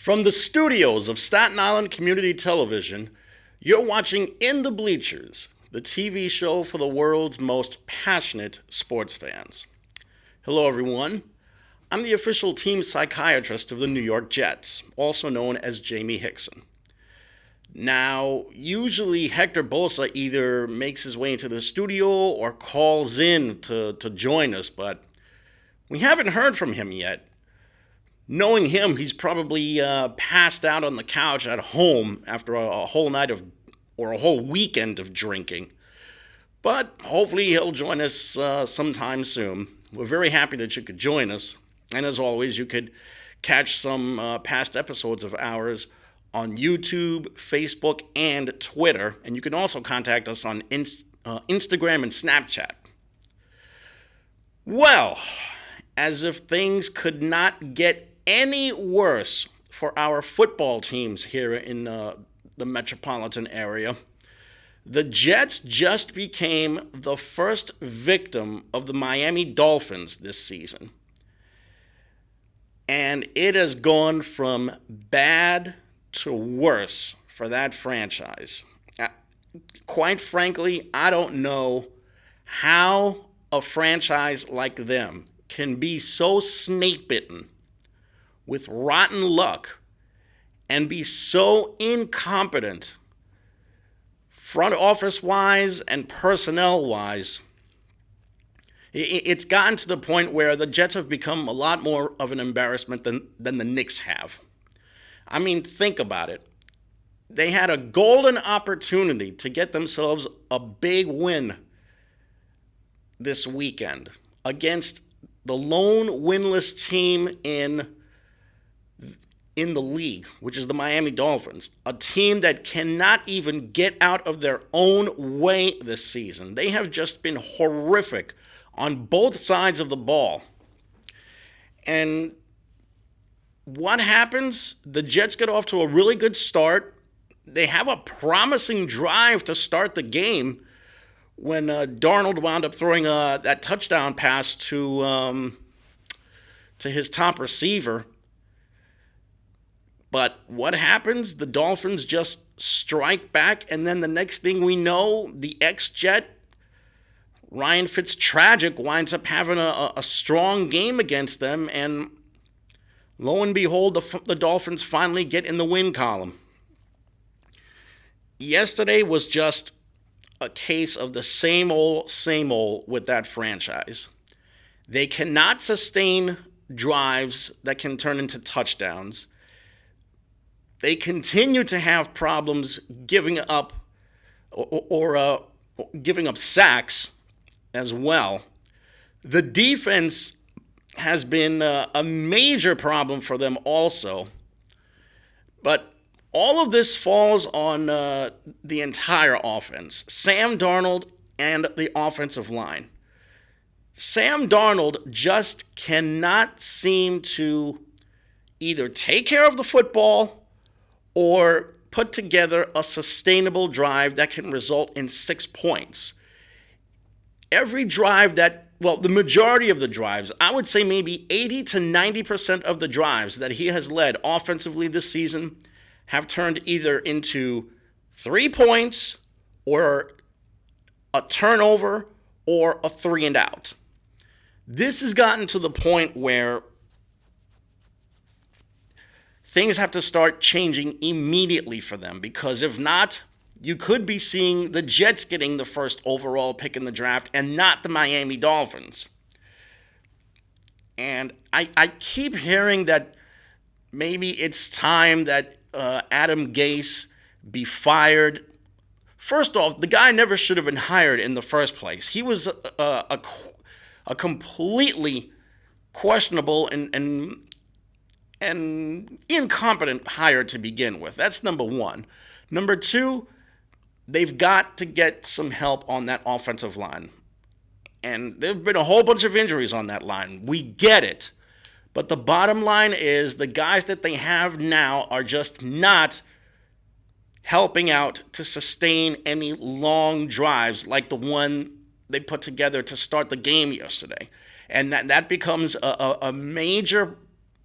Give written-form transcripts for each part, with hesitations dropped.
From the studios of Staten Island Community Television, you're watching In the Bleachers, the TV show for the world's most passionate sports fans. Hello, everyone. I'm the official team psychiatrist of the New York Jets, also known as Jaime Hixson. Now, usually Hector Bosa either makes his way into the studio or calls in to join us, but we haven't heard from him yet. Knowing him, he's probably passed out on the couch at home after a whole night of, or a whole weekend of drinking. But hopefully he'll join us sometime soon. We're very happy that you could join us. And as always, you could catch some past episodes of ours on YouTube, Facebook, and Twitter. And you can also contact us on Instagram and Snapchat. Well, as if things could not get any worse for our football teams here in the metropolitan area, the Jets just became the first victim of the Miami Dolphins this season. And it has gone from bad to worse for that franchise. Quite frankly, I don't know how a franchise like them can be so snake-bitten with rotten luck and be so incompetent front office-wise and personnel-wise. It's gotten to the point where the Jets have become a lot more of an embarrassment than the Knicks have. I mean, think about it. They had a golden opportunity to get themselves a big win this weekend against the lone winless team in the league, which is the Miami Dolphins, a team that cannot even get out of their own way this season. They have just been horrific on both sides of the ball. And what happens? The Jets get off to a really good start. They have a promising drive to start the game when Darnold wound up throwing that touchdown pass to his top receiver. But what happens? The Dolphins just strike back, and then the next thing we know, the ex-Jet, Ryan Fitztragic, winds up having a strong game against them, and lo and behold, the Dolphins finally get in the win column. Yesterday was just a case of the same old with that franchise. They cannot sustain drives that can turn into touchdowns. They continue to have problems giving up or giving up sacks as well. The defense has been a major problem for them also. But all of this falls on the entire offense, Sam Darnold and the offensive line. Sam Darnold just cannot seem to either take care of the football or put together a sustainable drive that can result in 6 points. Every drive the majority of the drives, I would say maybe 80 to 90% of the drives that he has led offensively this season have turned either into 3 points or a turnover or a 3 and out. This has gotten to the point where things have to start changing immediately for them, because if not, you could be seeing the Jets getting the first overall pick in the draft and not the Miami Dolphins. And I keep hearing that maybe it's time that Adam Gase be fired. First off, the guy never should have been hired in the first place. He was a completely questionable and incompetent hire to begin with. That's number one. Number two, they've got to get some help on that offensive line. And there have been a whole bunch of injuries on that line. We get it. But the bottom line is the guys that they have now are just not helping out to sustain any long drives like the one they put together to start the game yesterday. And that becomes a major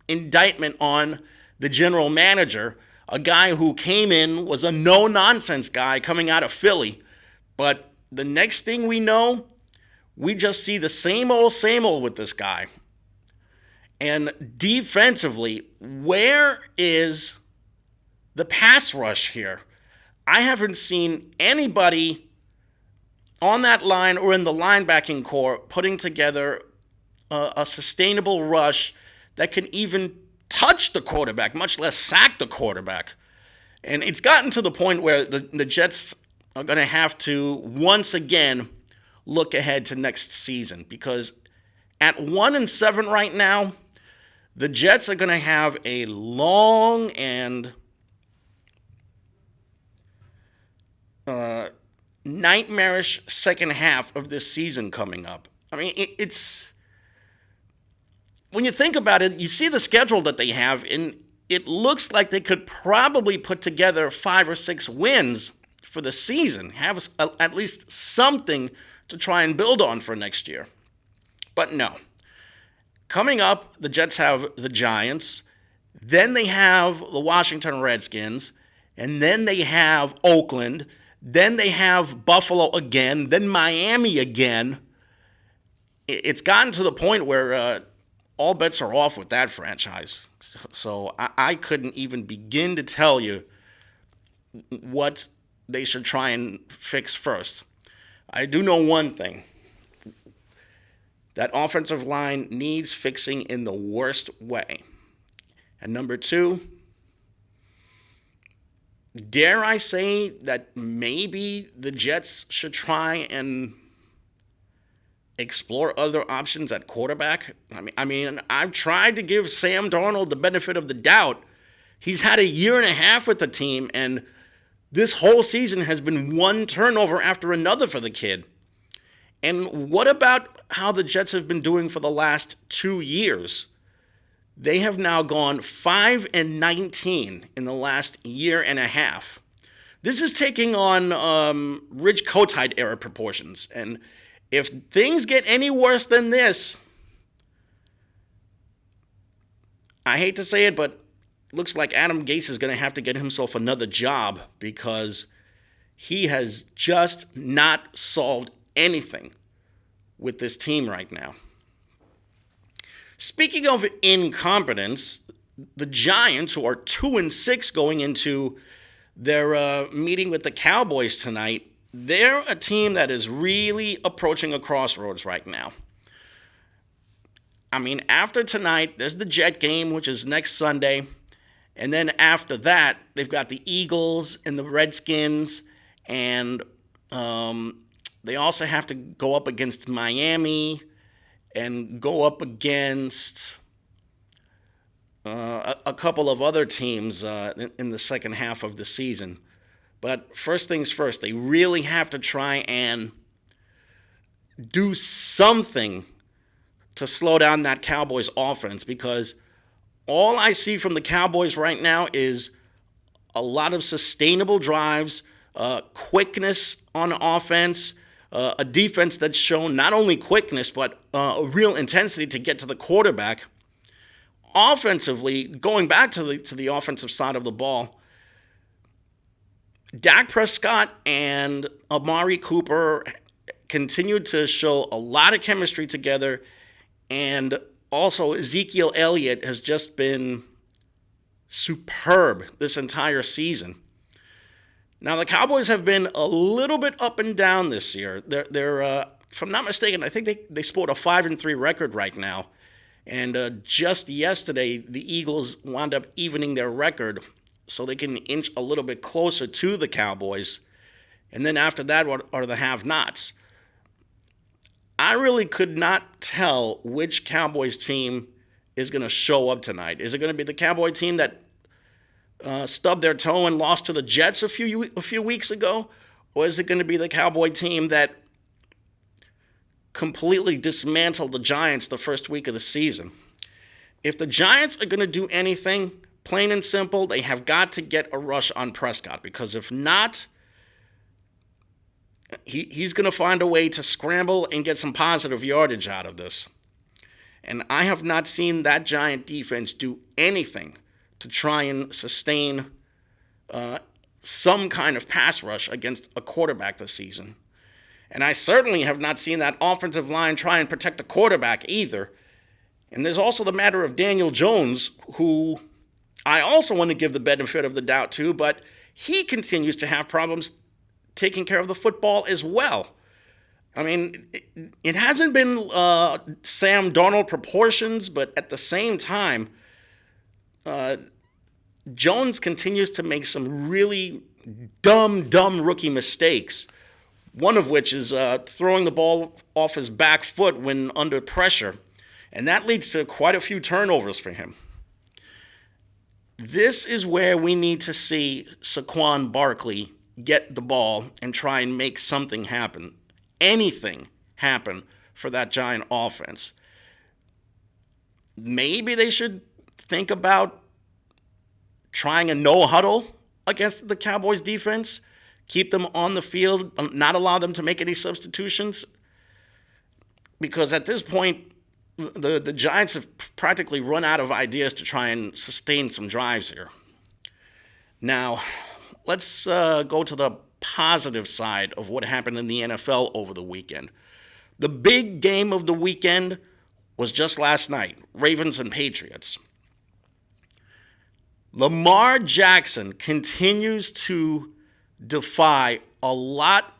indictment on the general manager, a guy who came in, was a no-nonsense guy coming out of Philly. But the next thing we know, we just see the same old with this guy. And defensively, where is the pass rush here? I haven't seen anybody on that line or in the linebacking core putting together a sustainable rush that can even touch the quarterback, much less sack the quarterback. And it's gotten to the point where the Jets are going to have to once again look ahead to next season, because at 1-7 right now, the Jets are going to have a long and nightmarish second half of this season coming up. I mean, it's when you think about it, you see the schedule that they have, and it looks like they could probably put together 5 or 6 wins for the season, have at least something to try and build on for next year. But no. Coming up, the Jets have the Giants, then they have the Washington Redskins, and then they have Oakland, then they have Buffalo again, then Miami again. It's gotten to the point where all bets are off with that franchise. So I couldn't even begin to tell you what they should try and fix first. I do know one thing. That offensive line needs fixing in the worst way. And number 2, dare I say that maybe the Jets should try and explore other options at quarterback? I mean, I've tried to give Sam Darnold the benefit of the doubt. He's had a year and a half with the team, and this whole season has been one turnover after another for the kid. And what about how the Jets have been doing for the last 2 years? They have now gone 5-19 in the last year and a half. This is taking on Rich Kotite era proportions. And if things get any worse than this, I hate to say it, but it looks like Adam Gase is going to have to get himself another job, because he has just not solved anything with this team right now. Speaking of incompetence, the Giants, who are 2-6 going into their meeting with the Cowboys tonight, they're a team that is really approaching a crossroads right now. I mean, after tonight, there's the Jet game, which is next Sunday. And then after that, they've got the Eagles and the Redskins, and they also have to go up against Miami and go up against a couple of other teams in the second half of the season. But first things first, they really have to try and do something to slow down that Cowboys offense, because all I see from the Cowboys right now is a lot of sustainable drives, quickness on offense, a defense that's shown not only quickness, but a real intensity to get to the quarterback. Offensively, going back to the offensive side of the ball, Dak Prescott and Amari Cooper continued to show a lot of chemistry together, and also Ezekiel Elliott has just been superb this entire season. Now, the Cowboys have been a little bit up and down this year. They're if I'm not mistaken, I think they sport a 5-3 record right now. And just yesterday, the Eagles wound up evening their record so they can inch a little bit closer to the Cowboys. And then after that, what are the have-nots? I really could not tell which Cowboys team is going to show up tonight. Is it going to be the Cowboy team that stubbed their toe and lost to the Jets a few weeks ago? Or is it going to be the Cowboy team that completely dismantled the Giants the first week of the season? If the Giants are going to do anything, plain and simple, they have got to get a rush on Prescott, because if not, he's going to find a way to scramble and get some positive yardage out of this. And I have not seen that Giant defense do anything to try and sustain some kind of pass rush against a quarterback this season. And I certainly have not seen that offensive line try and protect the quarterback either. And there's also the matter of Daniel Jones, who I also want to give the benefit of the doubt to, but he continues to have problems taking care of the football as well. I mean, it hasn't been Sam Darnold proportions, but at the same time, Jones continues to make some really dumb rookie mistakes. One of which is throwing the ball off his back foot when under pressure. And that leads to quite a few turnovers for him. This is where we need to see Saquon Barkley get the ball and try and make something happen. Anything happen for that Giant offense. Maybe they should think about trying a no huddle against the Cowboys defense. Keep them on the field, not allow them to make any substitutions. Because at this point, the Giants have practically run out of ideas to try and sustain some drives here. Now, let's go to the positive side of what happened in the NFL over the weekend. The big game of the weekend was just last night, Ravens and Patriots. Lamar Jackson continues to defy a lot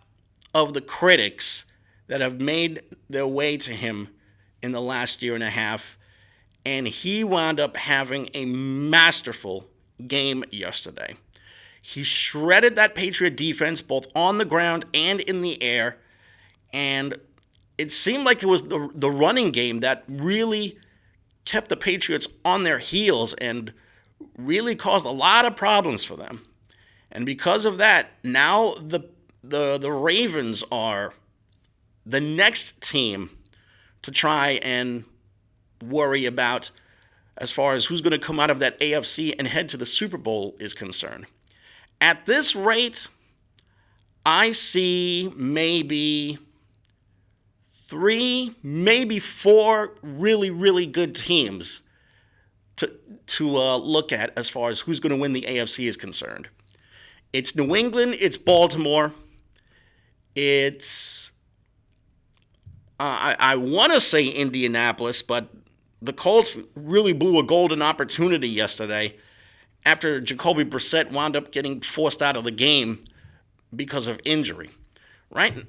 of the critics that have made their way to him in the last year and a half, and he wound up having a masterful game yesterday. He shredded that Patriot defense both on the ground and in the air, and it seemed like it was the running game that really kept the Patriots on their heels and really caused a lot of problems for them. And because of that, now the Ravens are the next team to try and worry about as far as who's going to come out of that AFC and head to the Super Bowl is concerned. At this rate, I see maybe 3, maybe 4 really good teams to look at as far as who's going to win the AFC is concerned. It's New England, it's Baltimore, it's, I want to say Indianapolis, but the Colts really blew a golden opportunity yesterday after Jacoby Brissett wound up getting forced out of the game because of injury.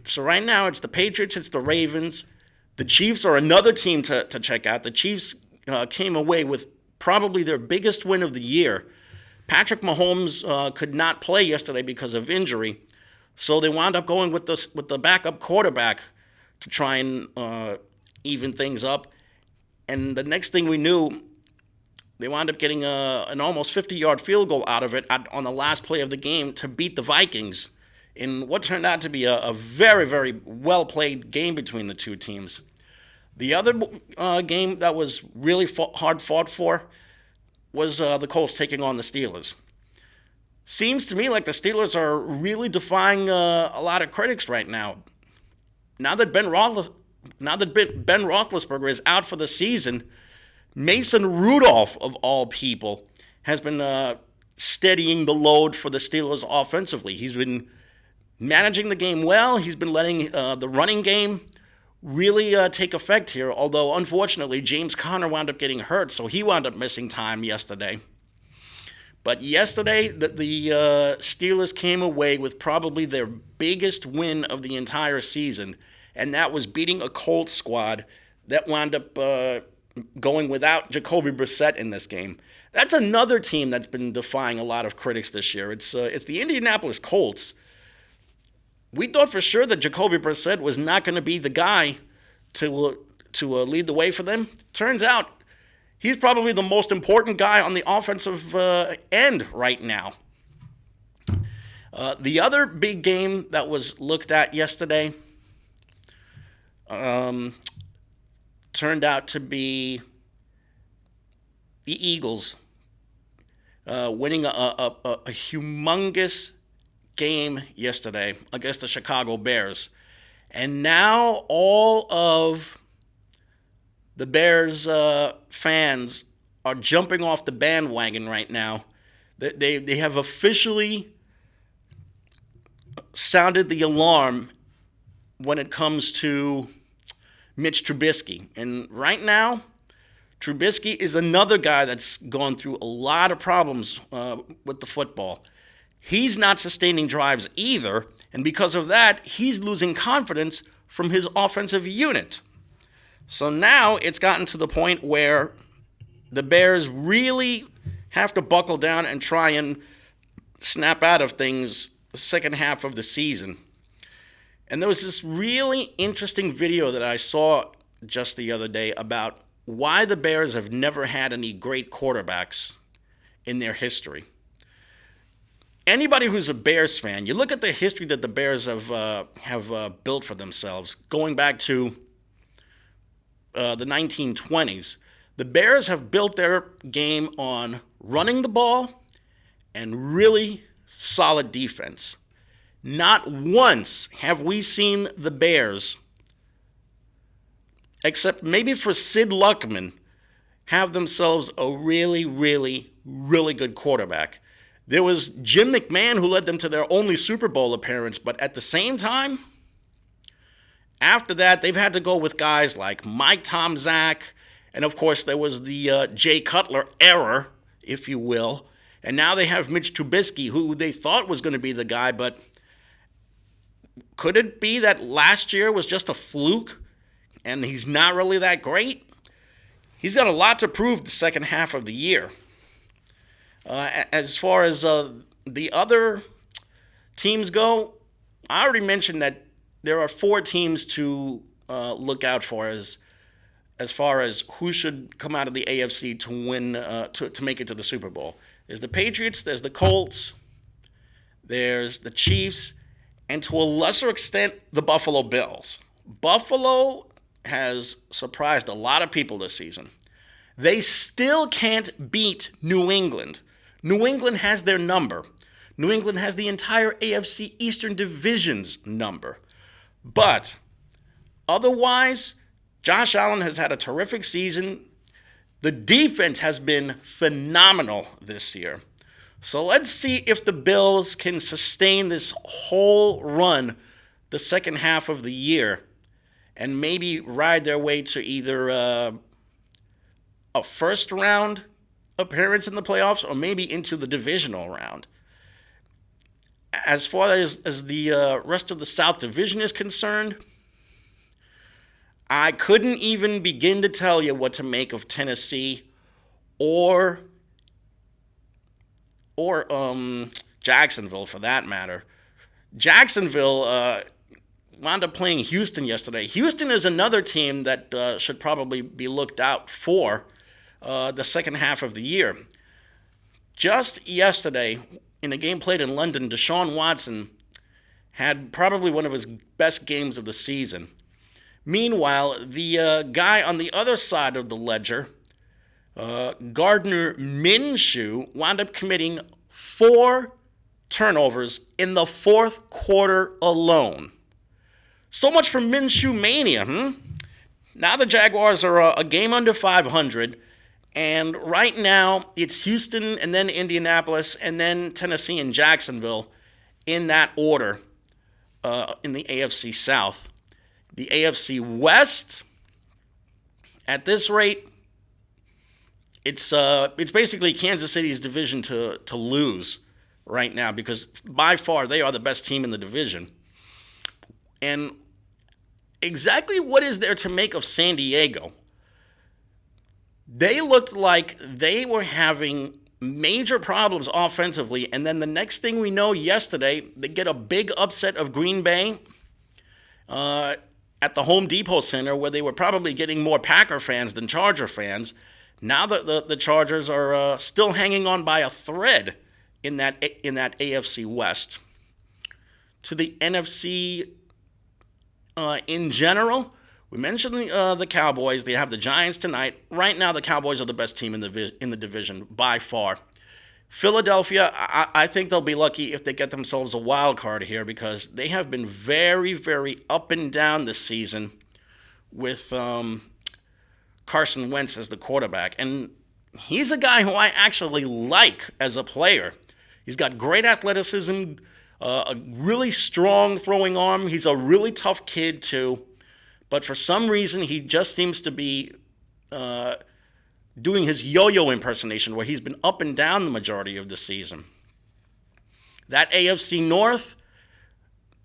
So right now it's the Patriots, it's the Ravens. The Chiefs are another team to check out. The Chiefs came away with probably their biggest win of the year. Patrick Mahomes could not play yesterday because of injury, so they wound up going with the backup quarterback to try and even things up. And the next thing we knew, they wound up getting an almost 50-yard field goal out of it on the last play of the game to beat the Vikings in what turned out to be a very well-played game between the two teams. The other game that was really hard fought for was the Colts taking on the Steelers. Seems to me like the Steelers are really defying a lot of critics right now. Now that Ben Roethlisberger is out for the season, Mason Rudolph, of all people, has been steadying the load for the Steelers offensively. He's been managing the game well. He's been letting the running game really take effect here, although unfortunately James Conner wound up getting hurt, so he wound up missing time yesterday. But yesterday, the Steelers came away with probably their biggest win of the entire season, and that was beating a Colts squad that wound up going without Jacoby Brissett in this game. That's another team that's been defying a lot of critics this year. It's the Indianapolis Colts. We thought for sure that Jacoby Brissett was not going to be the guy to lead the way for them. Turns out he's probably the most important guy on the offensive end right now. The other big game that was looked at yesterday turned out to be the Eagles winning a humongous game yesterday against the Chicago Bears. And now all of the Bears fans are jumping off the bandwagon right now. They have officially sounded the alarm when it comes to Mitch Trubisky. And right now, Trubisky is another guy that's gone through a lot of problems with the football. He's not sustaining drives either, and because of that, he's losing confidence from his offensive unit. So now it's gotten to the point where the Bears really have to buckle down and try and snap out of things the second half of the season. And there was this really interesting video that I saw just the other day about why the Bears have never had any great quarterbacks in their history. Anybody who's a Bears fan, you look at the history that the Bears have built for themselves, going back to the 1920s. The Bears have built their game on running the ball and really solid defense. Not once have we seen the Bears, except maybe for Sid Luckman, have themselves a really, really, really good quarterback. There was Jim McMahon who led them to their only Super Bowl appearance, but at the same time, after that, they've had to go with guys like Mike Tomczak, and of course there was the Jay Cutler era, if you will, and now they have Mitch Trubisky, who they thought was going to be the guy, but could it be that last year was just a fluke and he's not really that great? He's got a lot to prove the second half of the year. As far as the other teams go, I already mentioned that there are 4 teams to look out for as far as who should come out of the AFC to win, to make it to the Super Bowl. There's the Patriots, there's the Colts, there's the Chiefs, and to a lesser extent, the Buffalo Bills. Buffalo has surprised a lot of people this season. They still can't beat New England. New England has their number. New England has the entire AFC Eastern Division's number. But otherwise, Josh Allen has had a terrific season. The defense has been phenomenal this year. So let's see if the Bills can sustain this whole run the second half of the year and maybe ride their way to either a first round appearance in the playoffs or maybe into the divisional round. As far as the rest of the South Division is concerned, I couldn't even begin to tell you what to make of Tennessee or Jacksonville, for that matter. Jacksonville wound up playing Houston yesterday. Houston is another team that should probably be looked out for the second half of the year. Just yesterday, in a game played in London, Deshaun Watson had probably one of his best games of the season. Meanwhile, the guy on the other side of the ledger, Gardner Minshew, wound up committing 4 turnovers in the fourth quarter alone. So much for Minshew mania, Now the Jaguars are a game under 500, and right now it's Houston and then Indianapolis and then Tennessee and Jacksonville in that order in the AFC South. The AFC West, at this rate, it's basically Kansas City's division to lose right now because by far they are the best team in the division. And exactly what is there to make of San Diego? They looked like they were having major problems offensively, and then the next thing we know yesterday, they get a big upset of Green Bay at the Home Depot Center, where they were probably getting more Packer fans than Charger fans. Now the Chargers are still hanging on by a thread in that AFC West. To the NFC in general, we mentioned the Cowboys. They have the Giants tonight. Right now, the Cowboys are the best team in the division by far. Philadelphia, I think they'll be lucky if they get themselves a wild card here because they have been very, very up and down this season with Carson Wentz as the quarterback. And he's a guy who I actually like as a player. He's got great athleticism, a really strong throwing arm. He's a really tough kid, too. But for some reason, he just seems to be doing his yo-yo impersonation, where he's been up and down the majority of the season. That AFC North,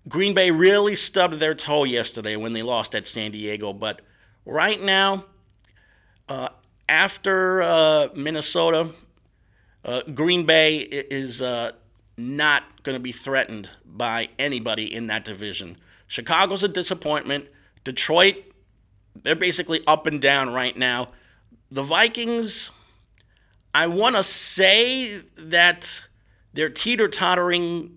Green Bay really stubbed their toe yesterday when they lost at San Diego. But right now, after Minnesota, Green Bay is not going to be threatened by anybody in that division. Chicago's a disappointment. Detroit, they're basically up and down right now. The Vikings, I want to say that they're teeter-tottering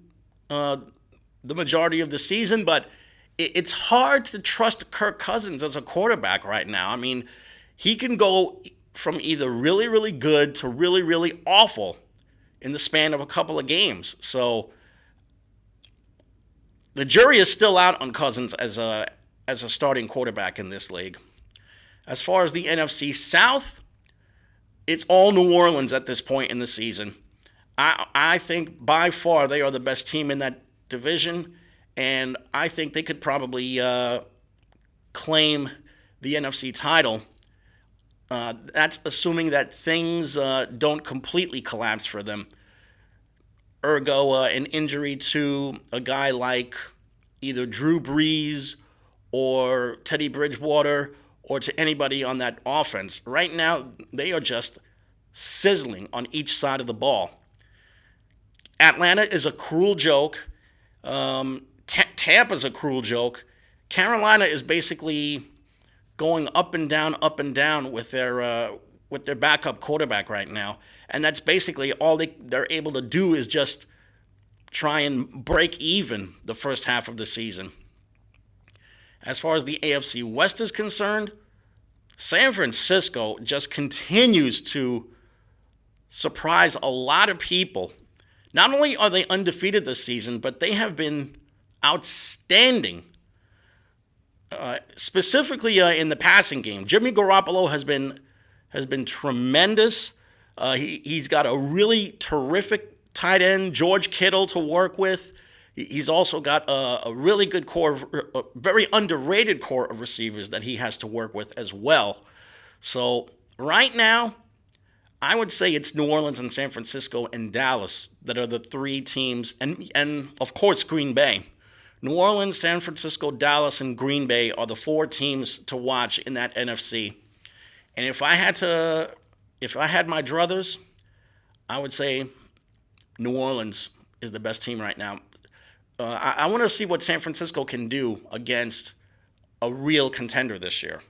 the majority of the season, but it's hard to trust Kirk Cousins as a quarterback right now. I mean, he can go from either really, really good to really, really awful in the span of a couple of games. So the jury is still out on Cousins as a starting quarterback in this league. As far as the NFC South, it's all New Orleans at this point in the season. I think by far they are the best team in that division, and I think they could probably claim the NFC title. That's assuming that things don't completely collapse for them. Ergo, an injury to a guy like either Drew Brees or Teddy Bridgewater or to anybody on that offense. Right now, they are just sizzling on each side of the ball. Atlanta is a cruel joke. Tampa's a cruel joke. Carolina is basically going up and down with their backup quarterback right now. And that's basically all they're able to do is just try and break even the first half of the season. As far as the AFC West is concerned, San Francisco just continues to surprise a lot of people. Not only are they undefeated this season, but they have been outstanding, specifically in the passing game. Jimmy Garoppolo has been tremendous. He's got a really terrific tight end, George Kittle, to work with. He's also got a really good core, a very underrated core of receivers that he has to work with as well. So right now, I would say it's New Orleans and San Francisco and Dallas that are the three teams, and of course Green Bay. New Orleans, San Francisco, Dallas, and Green Bay are the four teams to watch in that NFC. And if I had my druthers, I would say New Orleans is the best team right now. I want to see what San Francisco can do against a real contender this year.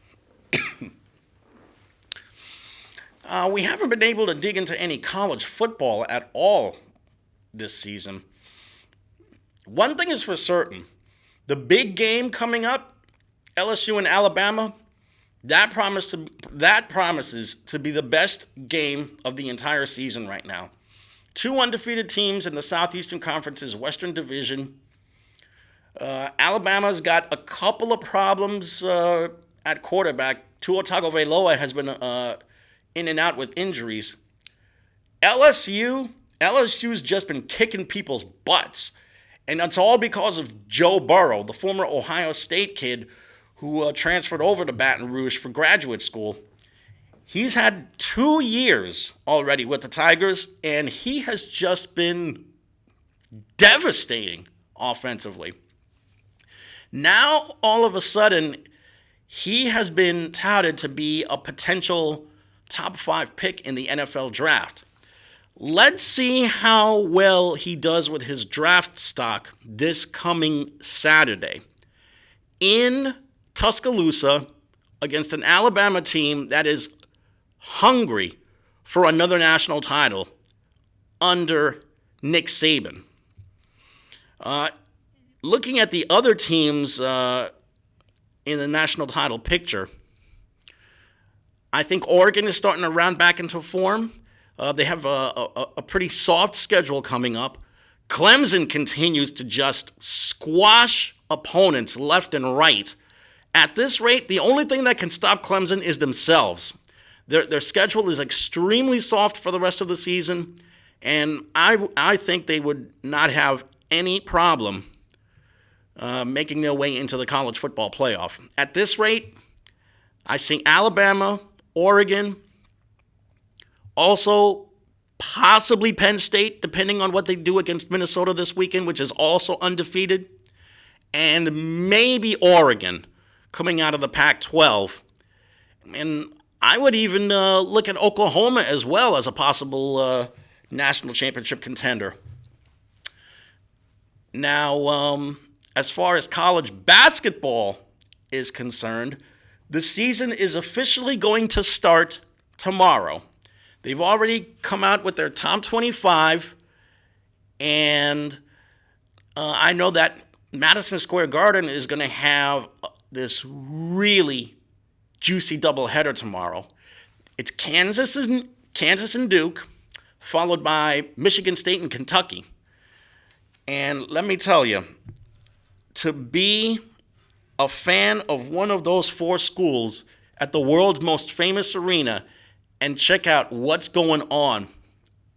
We haven't been able to dig into any college football at all this season. One thing is for certain, the big game coming up, LSU and Alabama, that promises to be the best game of the entire season right now. Two undefeated teams in the Southeastern Conference's Western Division. Alabama's got a couple of problems at quarterback. Tua Tagovailoa has been in and out with injuries. LSU's just been kicking people's butts. And that's all because of Joe Burrow, the former Ohio State kid who transferred over to Baton Rouge for graduate school. He's had 2 years already with the Tigers, and he has just been devastating offensively. Now, all of a sudden, he has been touted to be a potential top 5 pick in the NFL draft. Let's see how well he does with his draft stock this coming Saturday in Tuscaloosa against an Alabama team that is hungry for another national title under Nick Saban. Looking at the other teams in the national title picture, I think Oregon is starting to round back into form. They have a pretty soft schedule coming up. Clemson continues to just squash opponents left and right. At this rate, the only thing that can stop Clemson is themselves. Their schedule is extremely soft for the rest of the season, and I think they would not have any problem making their way into the college football playoff. At this rate, I see Alabama, Oregon, also possibly Penn State, depending on what they do against Minnesota this weekend, which is also undefeated, and maybe Oregon coming out of the Pac-12. And I would even look at Oklahoma as well as a possible national championship contender. Now, as far as college basketball is concerned, the season is officially going to start tomorrow. They've already come out with their top 25, and I know that Madison Square Garden is going to have this really juicy doubleheader tomorrow. It's Kansas and Duke, followed by Michigan State and Kentucky. And let me tell you, to be a fan of one of those four schools at the world's most famous arena and check out what's going on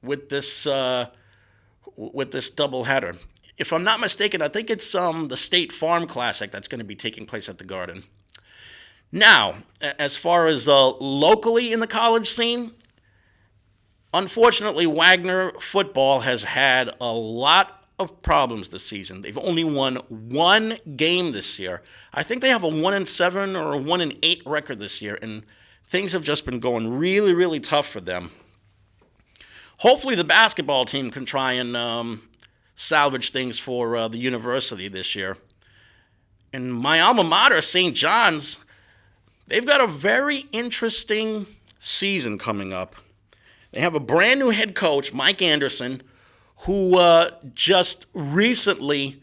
with this doubleheader. If I'm not mistaken, I think it's the State Farm Classic that's going to be taking place at the Garden. Now, as far as locally in the college scene, unfortunately, Wagner football has had a lot of problems this season. They've only won one game this year. I think they have a 1-7 or a 1-8 record this year, and things have just been going really, really tough for them. Hopefully the basketball team can try and salvage things for the university this year. And my alma mater, St. John's, they've got a very interesting season coming up. They have a brand new head coach, Mike Anderson, who just recently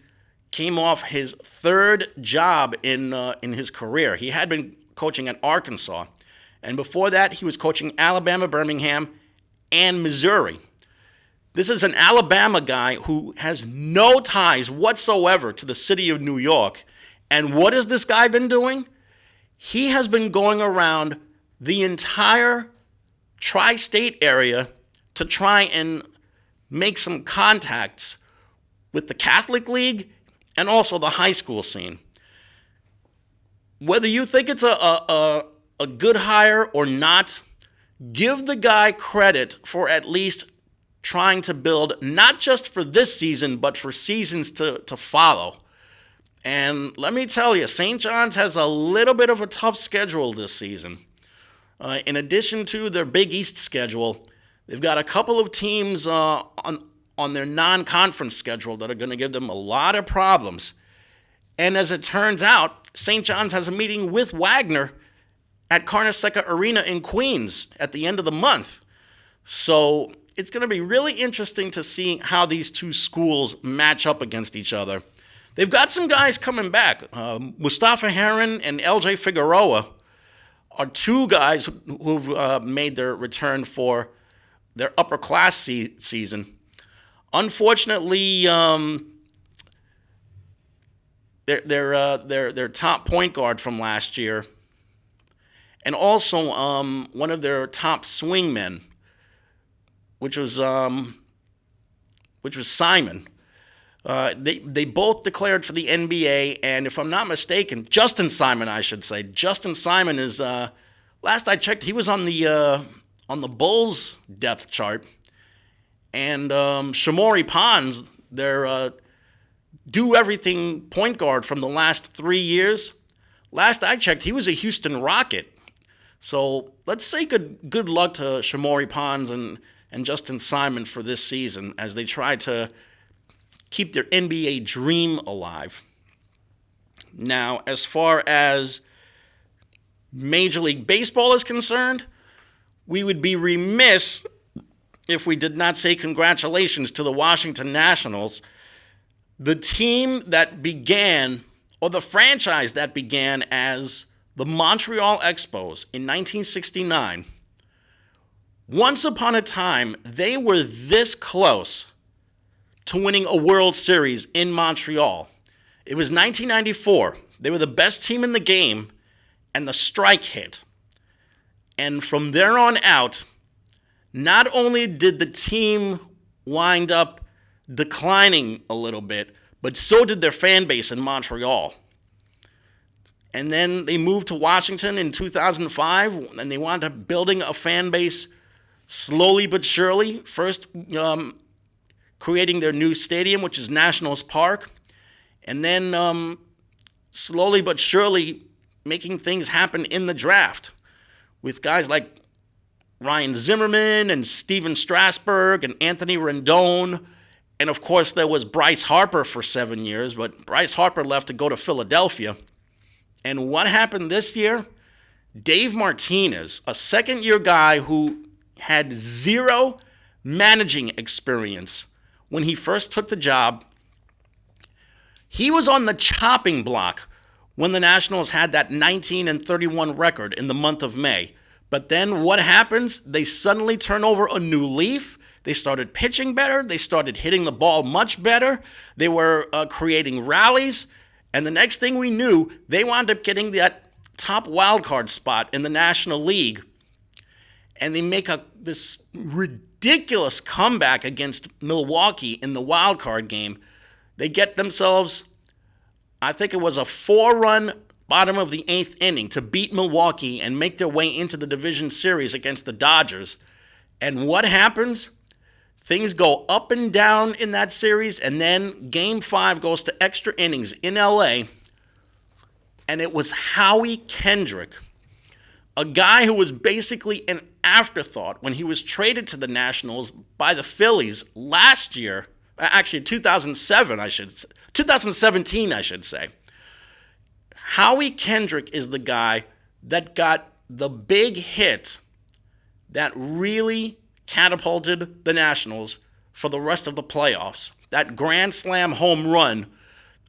came off his third job in his career. He had been coaching at Arkansas, and before that, he was coaching Alabama, Birmingham, and Missouri. This is an Alabama guy who has no ties whatsoever to the city of New York. And what has this guy been doing? He has been going around the entire tri-state area to try and make some contacts with the Catholic League and also the high school scene. Whether you think it's a good hire or not, give the guy credit for at least trying to build not just for this season, but for seasons to follow. And let me tell you, St. John's has a little bit of a tough schedule this season. In addition to their Big East schedule, they've got a couple of teams on their non-conference schedule that are going to give them a lot of problems. And as it turns out, St. John's has a meeting with Wagner at Carnesecca Arena in Queens at the end of the month. So it's going to be really interesting to see how these two schools match up against each other. They've got some guys coming back. Mustafa Heron and LJ Figueroa are two guys who've made their return for their upper class season. Unfortunately, their top point guard from last year, and also one of their top swingmen, which was Simon. They both declared for the NBA, and if I'm not mistaken, Justin Simon, I should say. Justin Simon is, last I checked, he was on the Bulls depth chart. And Shamori Pons, their do-everything point guard from the last 3 years, last I checked, he was a Houston Rocket. So let's say good luck to Shamori Pons and Justin Simon for this season as they try to keep their NBA dream alive. Now, as far as Major League Baseball is concerned, we would be remiss if we did not say congratulations to the Washington Nationals, the team that began, or the franchise that began as the Montreal Expos in 1969. Once upon a time, they were this close to winning a World Series in Montreal. It was 1994. They were the best team in the game, and the strike hit. And from there on out, not only did the team wind up declining a little bit, but so did their fan base in Montreal. And then they moved to Washington in 2005, and they wound up building a fan base slowly but surely. First, creating their new stadium, which is Nationals Park, and then slowly but surely making things happen in the draft with guys like Ryan Zimmerman and Steven Strasburg and Anthony Rendon. And of course, there was Bryce Harper for 7 years, but Bryce Harper left to go to Philadelphia. And what happened this year? Dave Martinez, a second-year guy who had zero managing experience when he first took the job, he was on the chopping block when the Nationals had that 19-31 record in the month of May. But then what happens? They suddenly turn over a new leaf. They started pitching better. They started hitting the ball much better. They were creating rallies. And the next thing we knew, they wound up getting that top wildcard spot in the National League. And they make this ridiculous comeback against Milwaukee in the wildcard game. They get themselves, I think it was a 4-run bottom of the 8th inning to beat Milwaukee and make their way into the division series against the Dodgers. And what happens? Things go up and down in that series, and then Game 5 goes to extra innings in L.A., and it was Howie Kendrick, a guy who was basically an afterthought when he was traded to the Nationals by the Phillies last year, actually 2017, I should say. Howie Kendrick is the guy that got the big hit that really catapulted the Nationals for the rest of the playoffs. That grand slam home run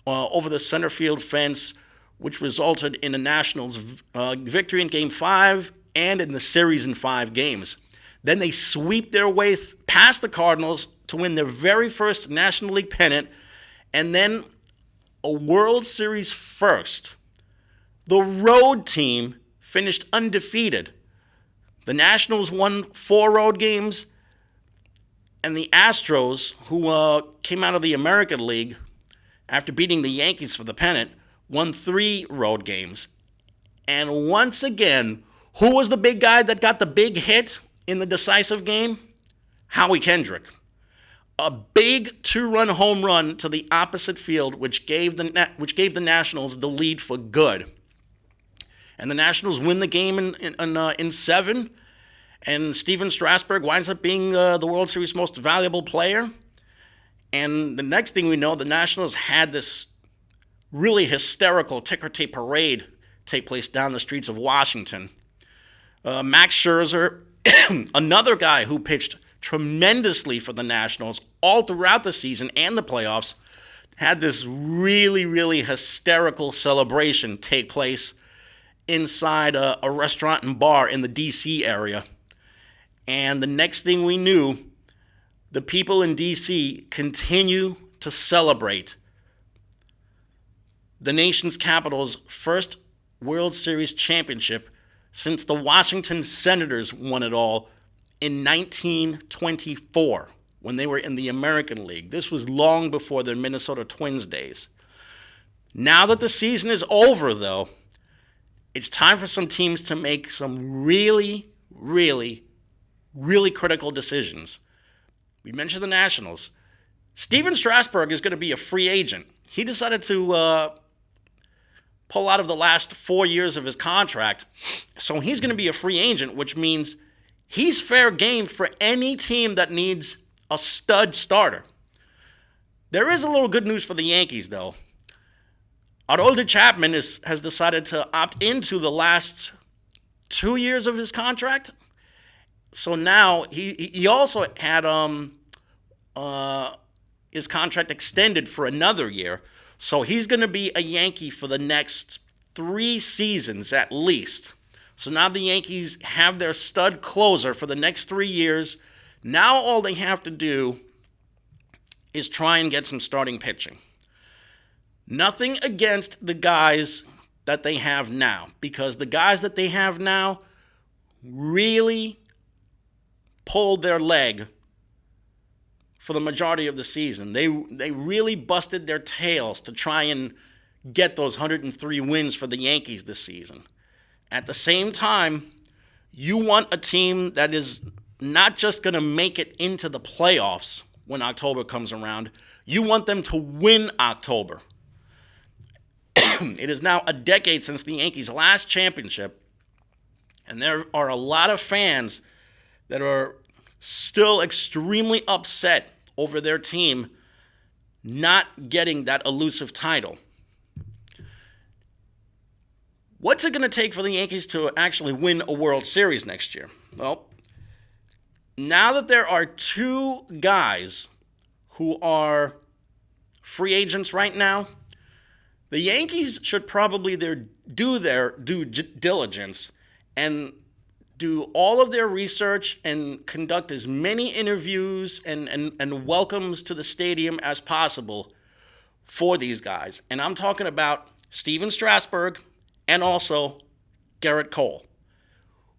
over the center field fence, which resulted in the Nationals' victory in Game 5 and in the series in 5 games. Then they sweep their way past the Cardinals to win their very first National League pennant, and then a World Series first. The road team finished undefeated. The Nationals won 4 road games, and the Astros, who came out of the American League after beating the Yankees for the pennant, won 3 road games. And once again, who was the big guy that got the big hit in the decisive game? Howie Kendrick. A big 2-run home run to the opposite field, which gave the Nationals the lead for good. And the Nationals win the game in 7, and Steven Strasburg winds up being the World Series most valuable player. And the next thing we know, the Nationals had this really hysterical ticker tape parade take place down the streets of Washington. Max Scherzer, another guy who pitched tremendously for the Nationals all throughout the season and the playoffs, had this really, really hysterical celebration take place inside a restaurant and bar in the D.C. area. And the next thing we knew, the people in D.C. continue to celebrate the nation's capital's first World Series championship since the Washington Senators won it all in 1924 when they were in the American League. This was long before their Minnesota Twins days. Now that the season is over, though, it's time for some teams to make some really, really, really critical decisions. We mentioned the Nationals. Steven Strasburg is going to be a free agent. He decided to pull out of the last 4 years of his contract, so he's going to be a free agent, which means he's fair game for any team that needs a stud starter. There is a little good news for the Yankees, though. Aroldis Chapman has decided to opt into the last 2 years of his contract. So now he also had his contract extended for another year. So he's going to be a Yankee for the next 3 seasons at least. So now the Yankees have their stud closer for the next 3 years. Now all they have to do is try and get some starting pitching. Nothing against the guys that they have now, because the guys that they have now really pulled their leg for the majority of the season. They really busted their tails to try and get those 103 wins for the Yankees this season. At the same time, you want a team that is not just going to make it into the playoffs when October comes around. You want them to win October. It is now a decade since the Yankees' last championship, and there are a lot of fans that are still extremely upset over their team not getting that elusive title. What's it going to take for the Yankees to actually win a World Series next year? Well, now that there are two guys who are free agents right now, the Yankees should probably do their due diligence and do all of their research and conduct as many interviews and welcomes to the stadium as possible for these guys. And I'm talking about Steven Strasburg and also Garrett Cole,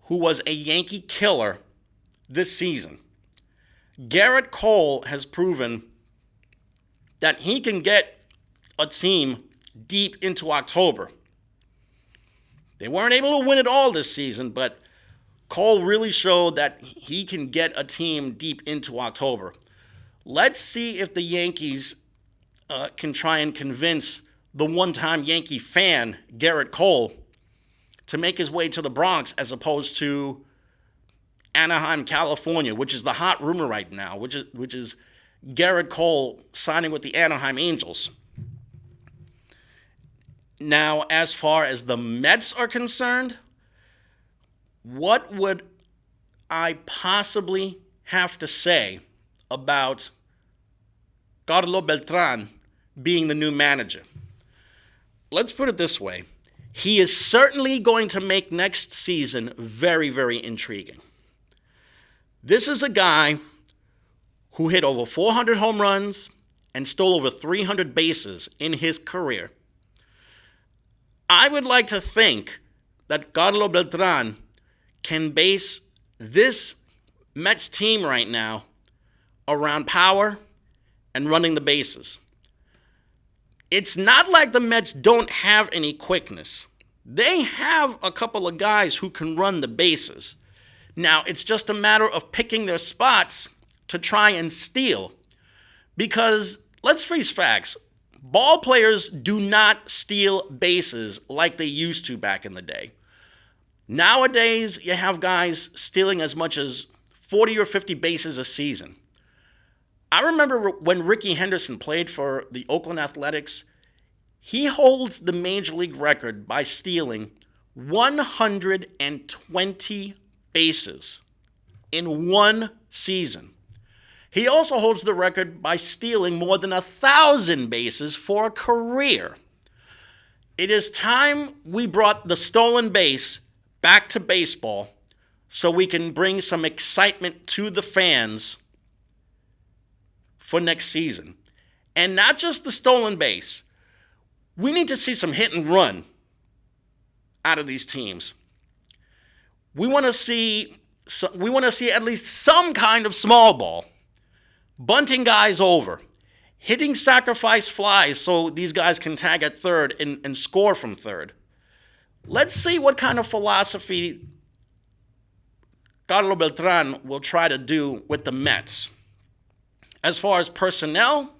who was a Yankee killer this season. Garrett Cole has proven that he can get a team deep into October. They weren't able to win it all this season, but Cole really showed that he can get a team deep into October. Let's see if the Yankees can try and convince the one-time Yankee fan, Garrett Cole, to make his way to the Bronx as opposed to Anaheim, California, which is the hot rumor right now, which is Garrett Cole signing with the Anaheim Angels. Now, as far as the Mets are concerned, what would I possibly have to say about Carlos Beltran being the new manager? Let's put it this way. He is certainly going to make next season very, very intriguing. This is a guy who hit over 400 home runs and stole over 300 bases in his career. I would like to think that Carlos Beltran can base this Mets team right now around power and running the bases. It's not like the Mets don't have any quickness. They have a couple of guys who can run the bases. Now, it's just a matter of picking their spots to try and steal. Because, let's face facts, ball players do not steal bases like they used to back in the day. Nowadays, you have guys stealing as much as 40 or 50 bases a season. I remember when Rickey Henderson played for the Oakland Athletics, he holds the major league record by stealing 120 bases in one season. He also holds the record by stealing more than 1,000 bases for a career. It is time we brought the stolen base back to baseball so we can bring some excitement to the fans for next season. And not just the stolen base. We need to see some hit and run out of these teams. We want to see at least some kind of small ball, bunting guys over, hitting sacrifice flies so these guys can tag at third and score from third. Let's see what kind of philosophy Carlos Beltran will try to do with the Mets. As far as personnel,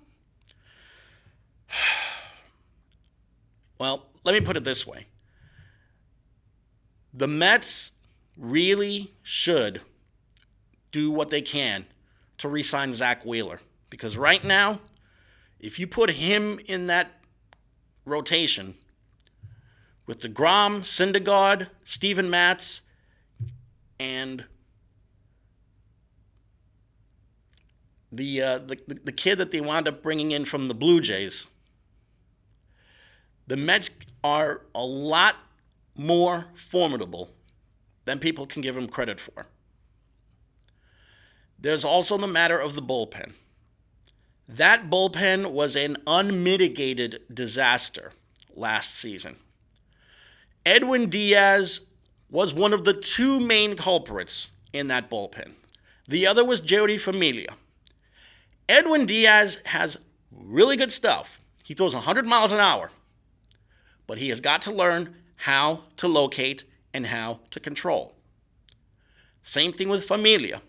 well, let me put it this way. The Mets really should do what they can to re-sign Zach Wheeler. Because right now, if you put him in that rotation with DeGrom, Syndergaard, Steven Matz, and the kid that they wound up bringing in from the Blue Jays, the Mets are a lot more formidable than people can give them credit for. There's also the matter of the bullpen. That bullpen was an unmitigated disaster last season. Edwin Diaz was one of the two main culprits in that bullpen. The other was Jody Familia. Edwin Diaz has really good stuff. He throws 100 miles an hour, but he has got to learn how to locate and how to control. Same thing with Familia.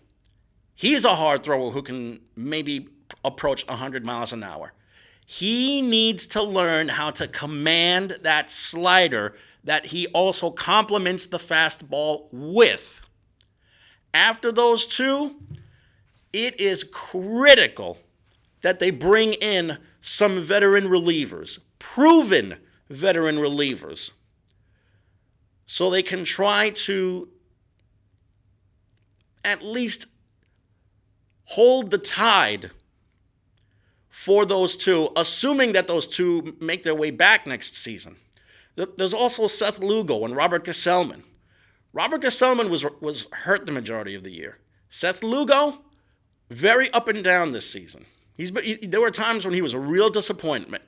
He's a hard thrower who can maybe approach 100 miles an hour. He needs to learn how to command that slider that he also complements the fastball with. After those two, it is critical that they bring in some veteran relievers, proven veteran relievers, so they can try to at least hold the tide for those two, assuming that those two make their way back next season. There's also Seth Lugo and Robert Gesellman. Robert Gesellman was hurt the majority of the year. Seth Lugo, very up and down this season. There were times when he was a real disappointment.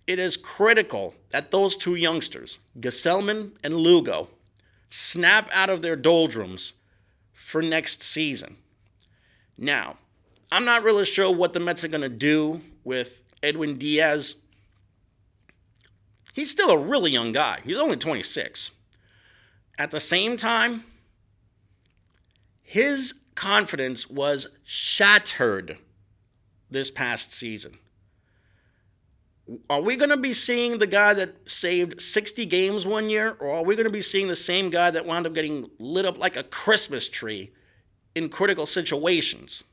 It is critical that those two youngsters, Gesellman and Lugo, snap out of their doldrums for next season. Now, I'm not really sure what the Mets are going to do with Edwin Diaz. He's still a really young guy. He's only 26. At the same time, his confidence was shattered this past season. Are we going to be seeing the guy that saved 60 games one year, or are we going to be seeing the same guy that wound up getting lit up like a Christmas tree in critical situations?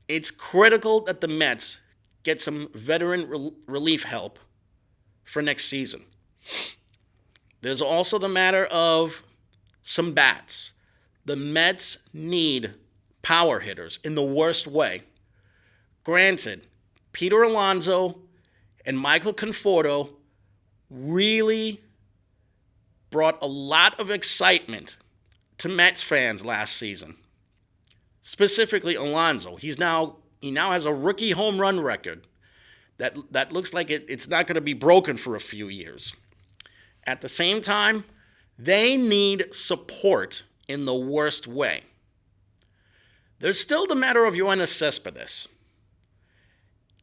It's critical that the Mets get some veteran relief help for next season. There's also the matter of some bats. The Mets need power hitters in the worst way. Granted, Peter Alonso and Michael Conforto really brought a lot of excitement to Mets fans last season. Specifically Alonso. He now has a rookie home run record that looks like it's not going to be broken for a few years. At the same time, they need support in the worst way. There's still the matter of Yoenis Cespedes.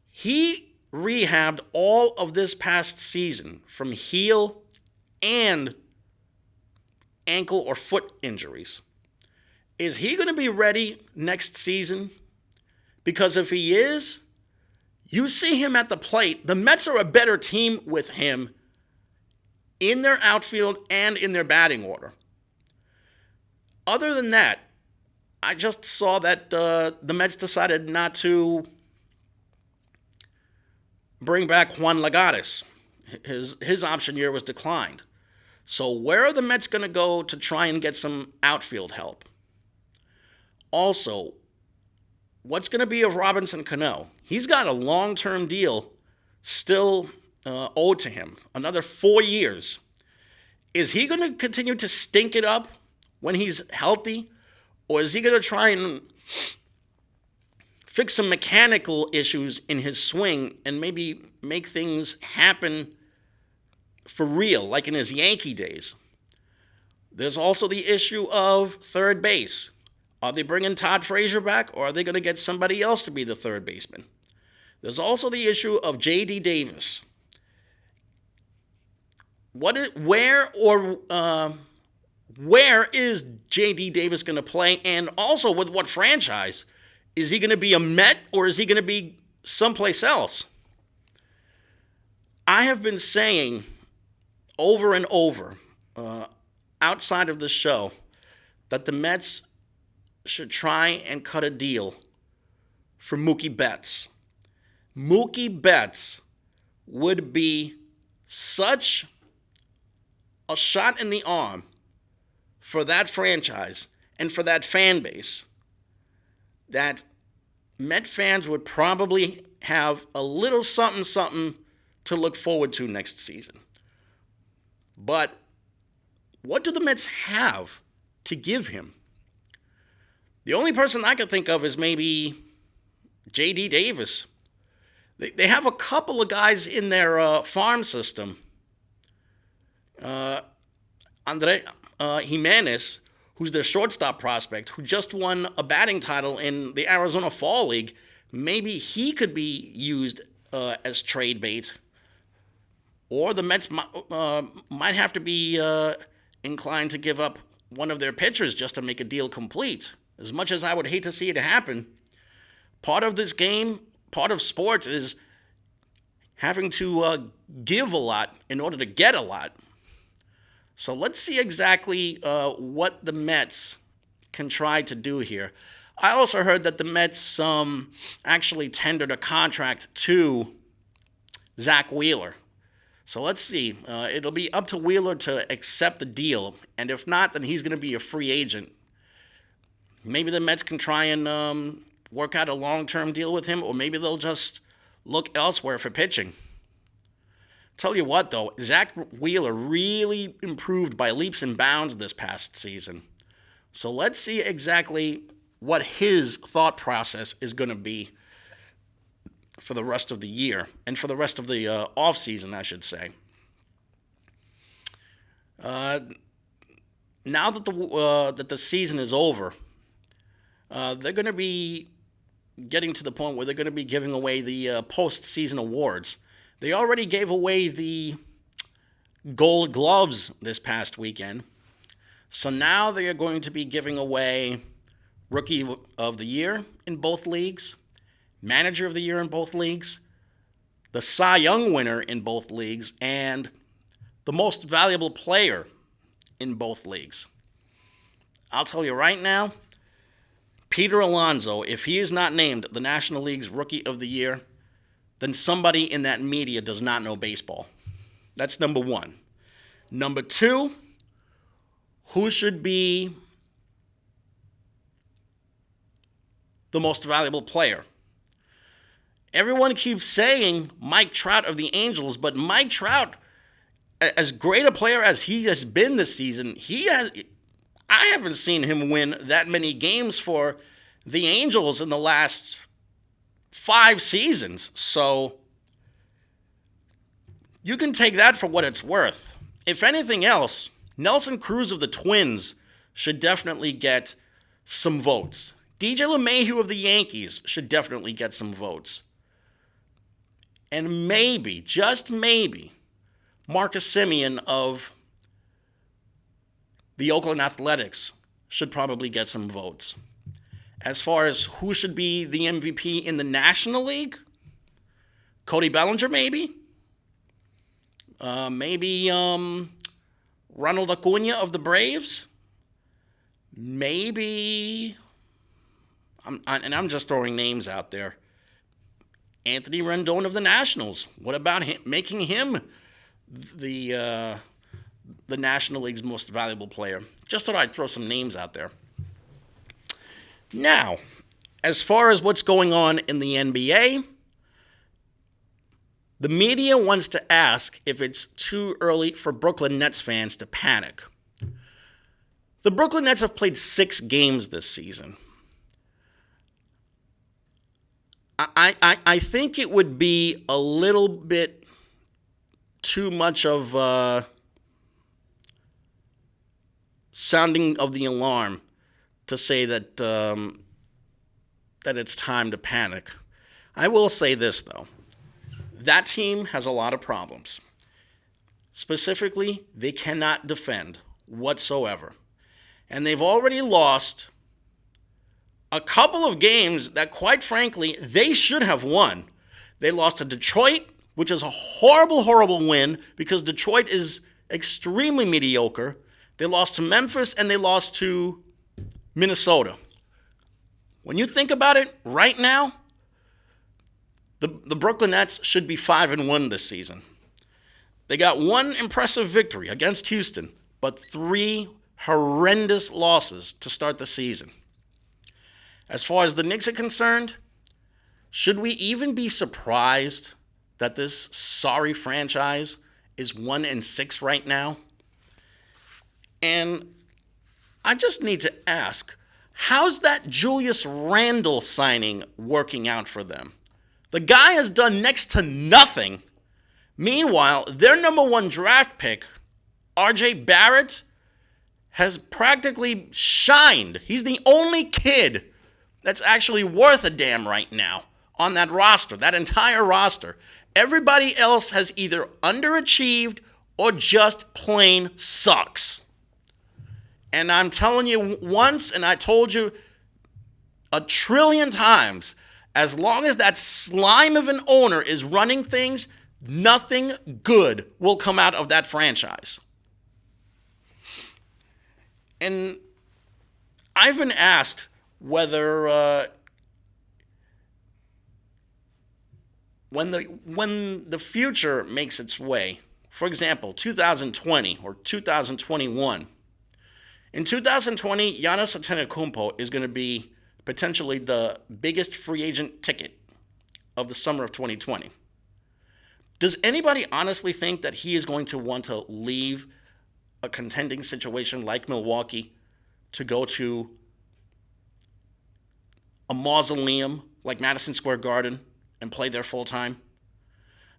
He rehabbed all of this past season from heel and ankle or foot injuries. Is he going to be ready next season? Because if he is, you see him at the plate. The Mets are a better team with him in their outfield and in their batting order. Other than that, I just saw that the Mets decided not to bring back Juan Lagares. His option year was declined. So where are the Mets going to go to try and get some outfield help? Also, what's going to be of Robinson Cano? He's got a long-term deal still owed to him, another 4 years. Is he going to continue to stink it up when he's healthy? Or is he going to try and fix some mechanical issues in his swing and maybe make things happen for real, like in his Yankee days? There's also the issue of third base. Are they bringing Todd Frazier back, or are they going to get somebody else to be the third baseman? There's also the issue of J.D. Davis. Where is J.D. Davis going to play, and also with what franchise? Is he going to be a Met, or is he going to be someplace else? I have been saying over and over, outside of the show, that the Mets should try and cut a deal for Mookie Betts. Mookie Betts would be such a shot in the arm for that franchise and for that fan base that Met fans would probably have a little something to look forward to next season. But what do the Mets have to give him? The only person I could think of is maybe J.D. Davis. They have a couple of guys in their farm system Andre Jimenez, who's their shortstop prospect, who just won a batting title in the Arizona Fall League, maybe he could be used as trade bait. Or the Mets might have to be inclined to give up one of their pitchers just to make a deal complete. As much as I would hate to see it happen, part of this game, part of sports is having to give a lot in order to get a lot. So let's see exactly what the Mets can try to do here. I also heard that the Mets actually tendered a contract to Zach Wheeler. So let's see. It'll be up to Wheeler to accept the deal. And if not, then he's going to be a free agent. Maybe the Mets can try and work out a long-term deal with him, or maybe they'll just look elsewhere for pitching. Tell you what, though, Zach Wheeler really improved by leaps and bounds this past season. So let's see exactly what his thought process is going to be for the rest of the year, and for the rest of the offseason, I should say. Now that the season is over, they're going to be getting to the point where they're going to be giving away the postseason awards. They already gave away the Gold Gloves this past weekend. So now they are going to be giving away Rookie of the Year in both leagues, Manager of the Year in both leagues, the Cy Young winner in both leagues, and the Most Valuable Player in both leagues. I'll tell you right now, Peter Alonso, if he is not named the National League's Rookie of the Year, then somebody in that media does not know baseball. That's number one. Number two, who should be the Most Valuable Player? Everyone keeps saying Mike Trout of the Angels, but Mike Trout, as great a player as he has been this season, I haven't seen him win that many games for the Angels in the last 5 seasons. So you can take that for what it's worth. If anything else, Nelson Cruz of the Twins should definitely get some votes. DJ LeMahieu of the Yankees should definitely get some votes. And maybe, just maybe, Marcus Semien of the Oakland Athletics should probably get some votes. As far as who should be the MVP in the National League, Cody Bellinger maybe. Maybe Ronald Acuna of the Braves. Maybe, I'm just throwing names out there. Anthony Rendon of the Nationals. What about him, making him the National League's most valuable player? Just thought I'd throw some names out there. Now, as far as what's going on in the NBA, the media wants to ask if it's too early for Brooklyn Nets fans to panic. The Brooklyn Nets have played 6 games this season. I think it would be a little bit too much of sounding of the alarm to say that that it's time to panic. I will say this, though. That team has a lot of problems. Specifically, they cannot defend whatsoever. And they've already lost a couple of games that, quite frankly, they should have won. They lost to Detroit, which is a horrible, horrible win because Detroit is extremely mediocre. They lost to Memphis, and they lost to Minnesota. When you think about it, right now, the Brooklyn Nets should be 5-1 this season. They got one impressive victory against Houston, but 3 horrendous losses to start the season. As far as the Knicks are concerned, should we even be surprised that this sorry franchise is 1-6 right now? And I just need to ask, how's that Julius Randle signing working out for them? The guy has done next to nothing. Meanwhile, their number 1 draft pick R.J. Barrett has practically shined. He's the only kid that's actually worth a damn right now on that roster, that entire roster. Everybody else has either underachieved or just plain sucks. And I'm telling you once, and I told you a trillion times, as long as that slime of an owner is running things, nothing good will come out of that franchise. And I've been asked whether when the future makes its way, for example, 2020 or 2021. In 2020, Giannis Antetokounmpo is going to be potentially the biggest free agent ticket of the summer of 2020. Does anybody honestly think that he is going to want to leave a contending situation like Milwaukee to go to a mausoleum like Madison Square Garden and play there full time?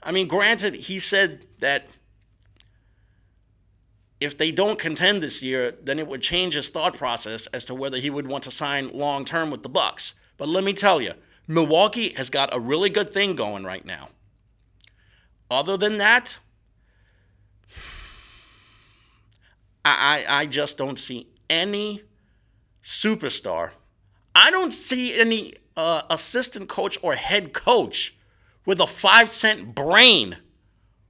I mean, granted, he said that if they don't contend this year, then it would change his thought process as to whether he would want to sign long term with the Bucks. But let me tell you, Milwaukee has got a really good thing going right now. Other than that, I just don't see any superstar. I don't see any assistant coach or head coach with a 5-cent brain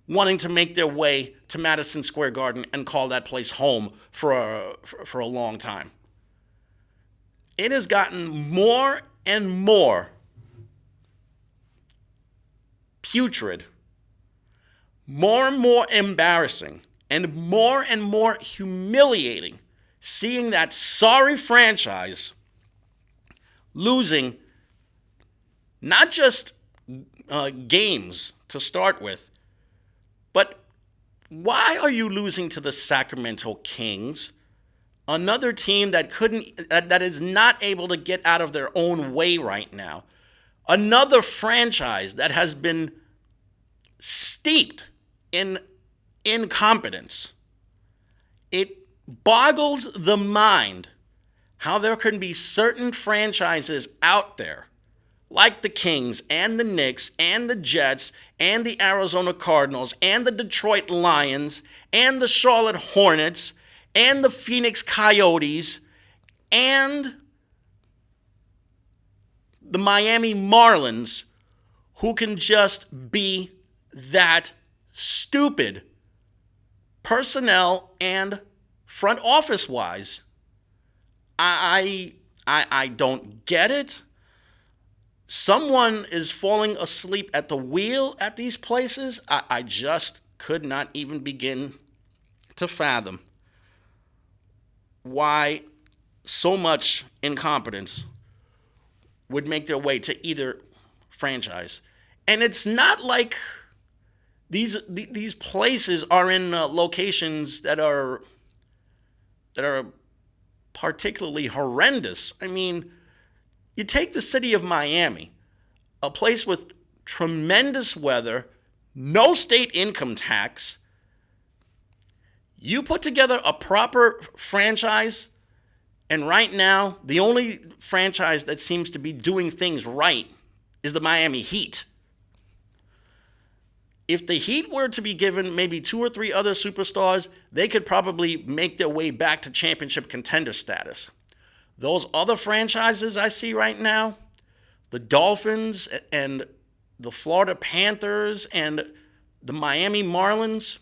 wanting to make their way to Madison Square Garden and call that place home for a long time. It has gotten more and more putrid, more and more embarrassing, and more humiliating seeing that sorry franchise losing not just games to start with, but why are you losing to the Sacramento Kings, another team that is not able to get out of their own way right now, another franchise that has been steeped in incompetence? It boggles the mind how there can be certain franchises out there like the Kings and the Knicks and the Jets and the Arizona Cardinals and the Detroit Lions and the Charlotte Hornets and the Phoenix Coyotes and the Miami Marlins, who can just be that stupid personnel and front office wise. I don't get it. Someone is falling asleep at the wheel at these places. I just could not even begin to fathom why so much incompetence would make their way to either franchise. And it's not like these places are in locations that are particularly horrendous. I mean, you take the city of Miami, a place with tremendous weather, no state income tax. You put together a proper franchise, and right now, the only franchise that seems to be doing things right is the Miami Heat. If the Heat were to be given maybe 2 or 3 other superstars, they could probably make their way back to championship contender status. Those other franchises I see right now, the Dolphins and the Florida Panthers and the Miami Marlins,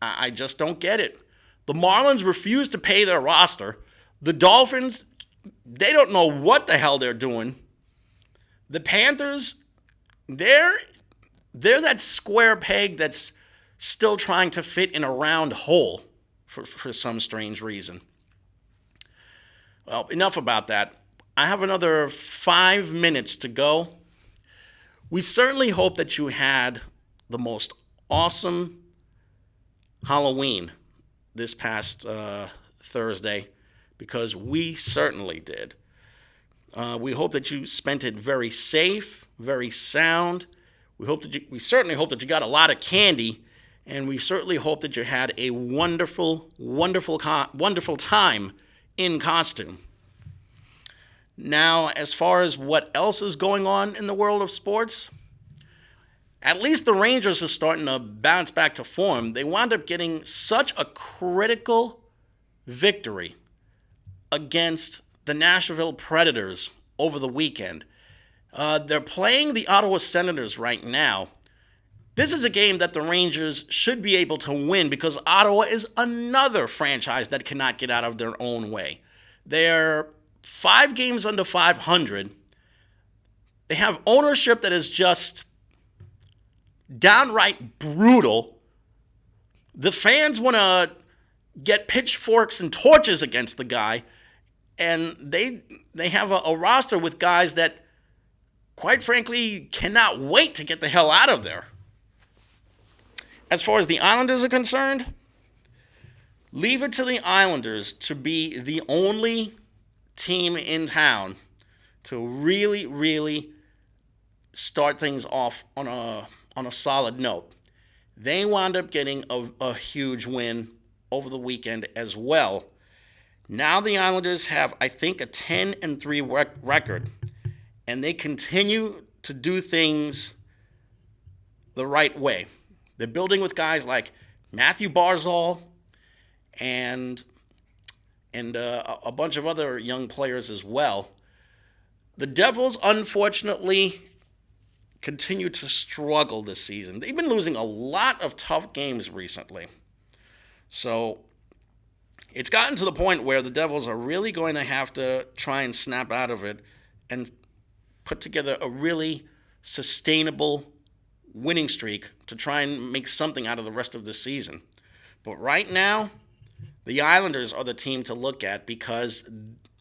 I just don't get it. The Marlins refuse to pay their roster. The Dolphins, they don't know what the hell they're doing. The Panthers, they're that square peg that's still trying to fit in a round hole for some strange reason. Well, enough about that. I have another 5 minutes to go. We certainly hope that you had the most awesome Halloween this past Thursday, because we certainly did. We hope that you spent it very safe, very sound. We certainly hope that you got a lot of candy And we certainly hope that you had a wonderful, wonderful time in costume. Now, as far as what else is going on in the world of sports, at least the Rangers are starting to bounce back to form. They wound up getting such a critical victory against the Nashville Predators over the weekend. They're playing the Ottawa Senators right now. This is a game that the Rangers should be able to win because Ottawa is another franchise that cannot get out of their own way. They're 5 games under 500. They have ownership that is just downright brutal. The fans want to get pitchforks and torches against the guy, and they have a roster with guys that, quite frankly, cannot wait to get the hell out of there. As far as the Islanders are concerned, leave it to the Islanders to be the only team in town to really, really start things off on a solid note. They wound up getting a huge win over the weekend as well. Now the Islanders have, I think, a 10-3 record, and they continue to do things the right way. They're building with guys like Matthew Barzal and a bunch of other young players as well. The Devils, unfortunately, continue to struggle this season. They've been losing a lot of tough games recently. So it's gotten to the point where the Devils are really going to have to try and snap out of it and put together a really sustainable winning streak to try and make something out of the rest of the season. But right now, the Islanders are the team to look at because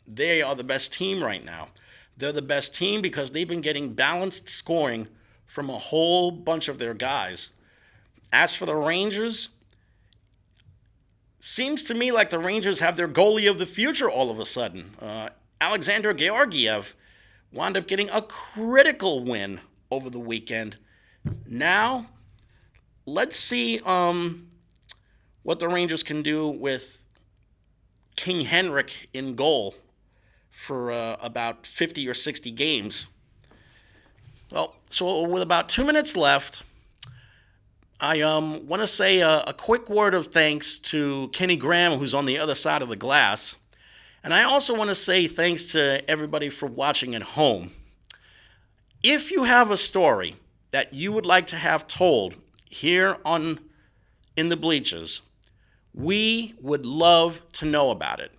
they are the best team right now. They're the best team because they've been getting balanced scoring from a whole bunch of their guys. As for the Rangers, seems to me like the Rangers have their goalie of the future all of a sudden. Alexander Georgiev wound up getting a critical win over the weekend. Now, let's see what the Rangers can do with King Henrik in goal for about 50 or 60 games. Well, so with about 2 minutes left, I want to say a quick word of thanks to Kenny Graham, who's on the other side of the glass. And I also want to say thanks to everybody for watching at home. If you have a story that you would like to have told here in the Bleachers, we would love to know about it.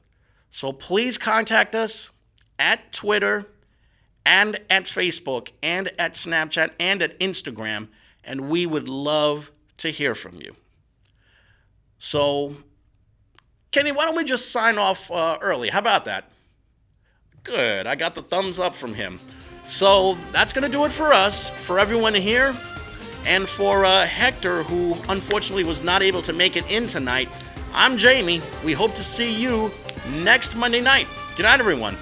So please contact us at Twitter and at Facebook and at Snapchat and at Instagram, and we would love to hear from you. So, Kenny, why don't we just sign off early? How about that? Good. I got the thumbs up from him. So that's going to do it for us, for everyone here, and for Hector, who unfortunately was not able to make it in tonight. I'm Jamie. We hope to see you next Monday night. Good night, everyone.